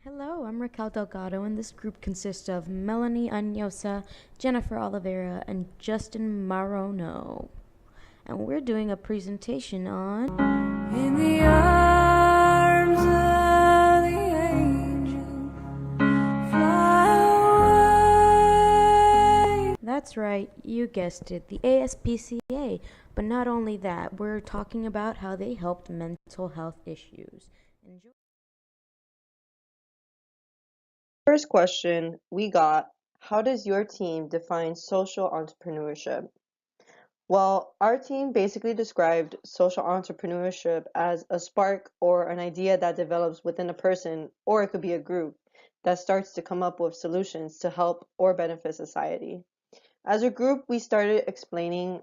Hello, I'm Raquel Delgado, and this group consists of Melanie Añosa, Jennifer Oliveira, and Justin Marono. And we're doing a presentation on In the Arms of the Angel, Fly Away. That's right, you guessed it, the ASPCA. But not only that, we're talking about how they helped mental health issues. Enjoy. First question we got, how does your team define social entrepreneurship? Well, our team basically described social entrepreneurship as a spark or an idea that develops within a person, or it could be a group, that starts to come up with solutions to help or benefit society. As a group, we started explaining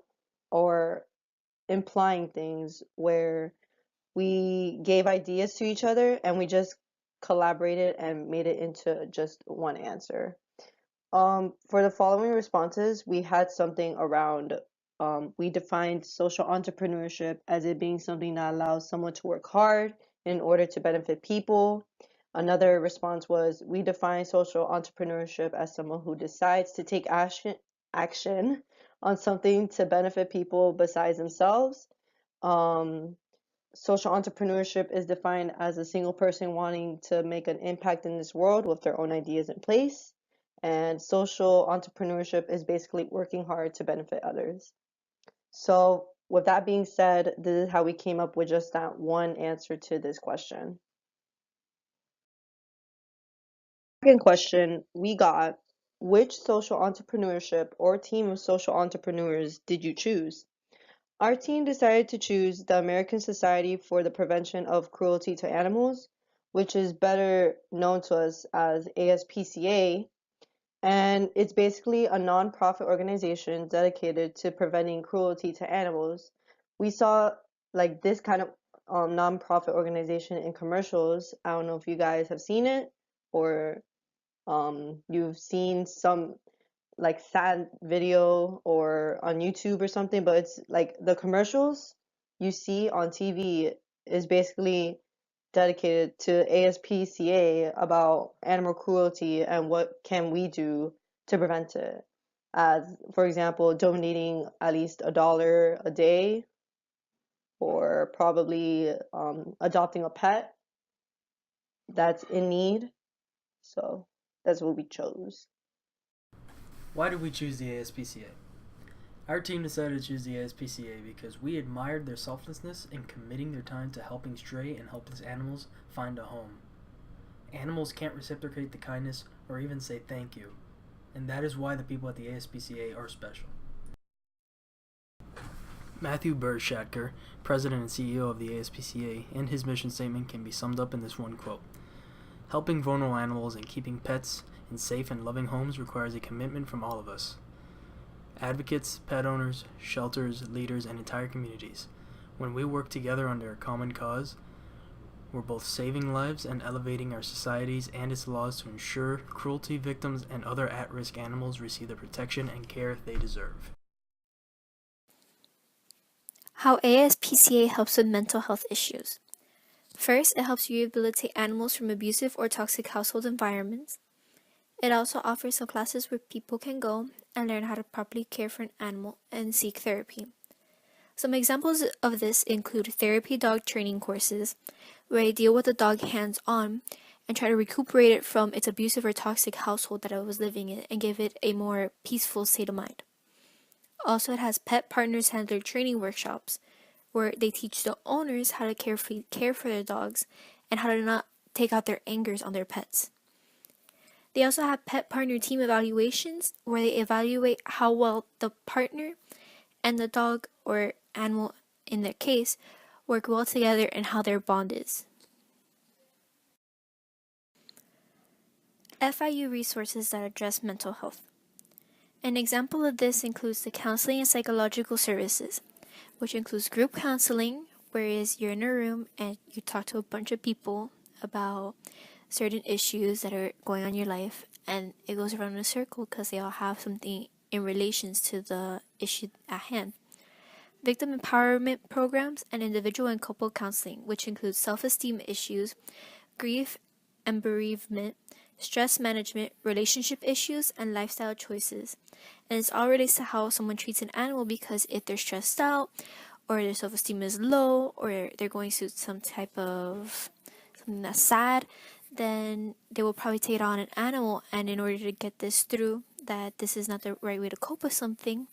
or implying things where we gave ideas to each other and we just collaborated and made it into just one answer. For the following responses, we had something around, we defined social entrepreneurship as it being something that allows someone to work hard in order to benefit people. Another response was, we define social entrepreneurship as someone who decides to take action on something to benefit people besides themselves. Um, Social entrepreneurship is defined as a single person wanting to make an impact in this world with their own ideas in place. And social entrepreneurship is basically working hard to benefit others. So, with that being said, this is how we came up with just that one answer to this question. Second question we got, which social entrepreneurship or team of social entrepreneurs did you choose? Our team decided to choose the American Society for the Prevention of Cruelty to Animals, which is better known to us as ASPCA, and it's basically a nonprofit organization dedicated to preventing cruelty to animals. We saw like this kind of nonprofit organization in commercials. I don't know if you guys have seen it or you've seen some like sad video or on YouTube or something, but it's like the commercials you see on TV is basically dedicated to ASPCA about animal cruelty and what can we do to prevent it. As for example, donating at least $1 a day or probably adopting a pet that's in need. So that's what we chose. Why did we choose the ASPCA? Our team decided to choose the ASPCA because we admired their selflessness in committing their time to helping stray and helpless animals find a home. Animals can't reciprocate the kindness or even say thank you, and that is why the people at the ASPCA are special. Matthew Bertschacker, President and CEO of the ASPCA, and his mission statement can be summed up in this one quote: helping vulnerable animals and keeping pets in safe and loving homes requires a commitment from all of us. Advocates, pet owners, shelters, leaders, and entire communities. When we work together under a common cause, we're both saving lives and elevating our societies and its laws to ensure cruelty victims and other at-risk animals receive the protection and care they deserve. How ASPCA helps with mental health issues. First, it helps rehabilitate animals from abusive or toxic household environments. It also offers some classes where people can go and learn how to properly care for an animal and seek therapy. Some examples of this include therapy dog training courses, where they deal with the dog hands-on and try to recuperate it from its abusive or toxic household that it was living in and give it a more peaceful state of mind. Also, it has pet partners handler training workshops, where they teach the owners how to care for their dogs and how to not take out their angers on their pets. They also have pet partner team evaluations, where they evaluate how well the partner and the dog or animal, in their case, work well together and how their bond is. FIU resources that address mental health. An example of this includes the counseling and psychological services, which includes group counseling, whereas you're in a room and you talk to a bunch of people about certain issues that are going on in your life, and it goes around in a circle because they all have something in relations to the issue at hand. Victim empowerment programs and individual and couple counseling, which includes self-esteem issues, grief, and bereavement, stress management, relationship issues, and lifestyle choices. And it's all related to how someone treats an animal, because if they're stressed out, or their self-esteem is low, or they're going through some type of something that's sad, then they will probably take it on an animal. And in order to get this through, that this is not the right way to cope with something,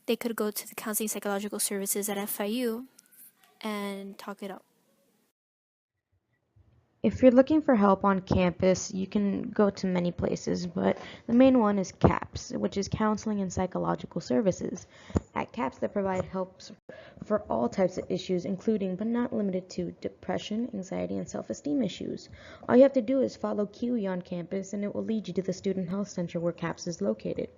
they could go to the counseling psychological services at FIU and talk it out. If you're looking for help on campus, you can go to many places, but the main one is CAPS, which is Counseling and Psychological Services. At CAPS, they provide help for all types of issues, including but not limited to depression, anxiety, and self-esteem issues. All you have to do is follow Kiwi on campus, and it will lead you to the Student Health Center where CAPS is located.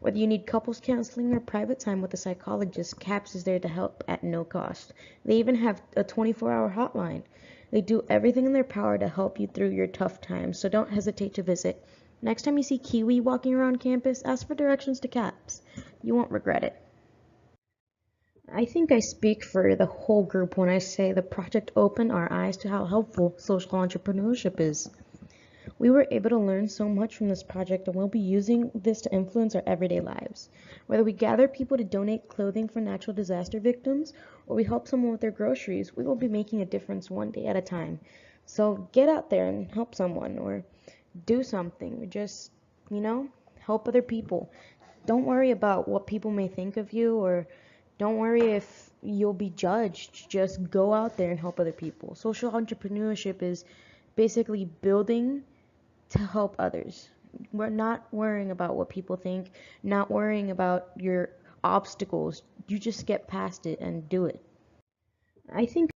Whether you need couples counseling or private time with a psychologist, CAPS is there to help at no cost. They even have a 24-hour hotline. They do everything in their power to help you through your tough times, so don't hesitate to visit. Next time you see Kiwi walking around campus, ask for directions to CAPS. You won't regret it. I think I speak for the whole group when I say the project opened our eyes to how helpful social entrepreneurship is. We were able to learn so much from this project, and we'll be using this to influence our everyday lives. Whether we gather people to donate clothing for natural disaster victims, or we help someone with their groceries, we will be making a difference one day at a time. So get out there and help someone, or do something, or just, help other people. Don't worry about what people may think of you, or don't worry if you'll be judged. Just go out there and help other people. Social entrepreneurship is basically building to help others. We're not worrying about what people think, not worrying about your obstacles. You just get past it and do it. I think